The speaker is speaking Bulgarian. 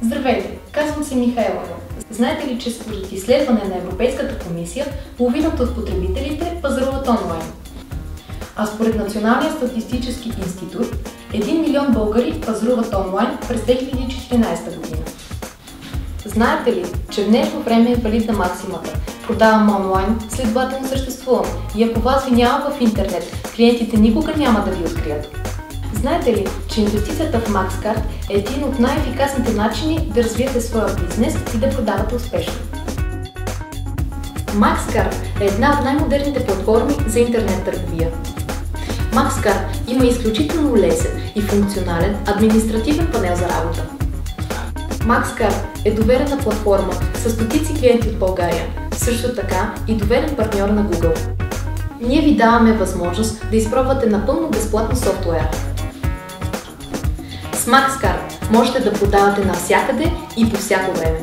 Здравейте, казвам се Михайла. Знаете ли, че според изследване на Европейската комисия, половината от потребителите пазаруват онлайн? А според Националния статистически институт, 1 милион българи пазаруват онлайн през 2014 година. Знаете ли, че в днешно време е валидна максимата "Продавам онлайн, следователно съществувам" и ако вас ви няма в интернет, клиентите никога няма да ви открият? Знаете ли, че инвестицията в Maxcart е един от най-ефикасните начини да развиете своя бизнес и да продавате успешно? Maxcart е една от най-модерните платформи за интернет търговия. Maxcart има изключително лесен и функционален административен панел за работа. Maxcart е доверена платформа с стотици клиенти от България, също така и доверен партньор на Google. Ние ви даваме възможност да изпробвате напълно безплатно софтуера. С Maxcart можете да продавате навсякъде и по всяко време.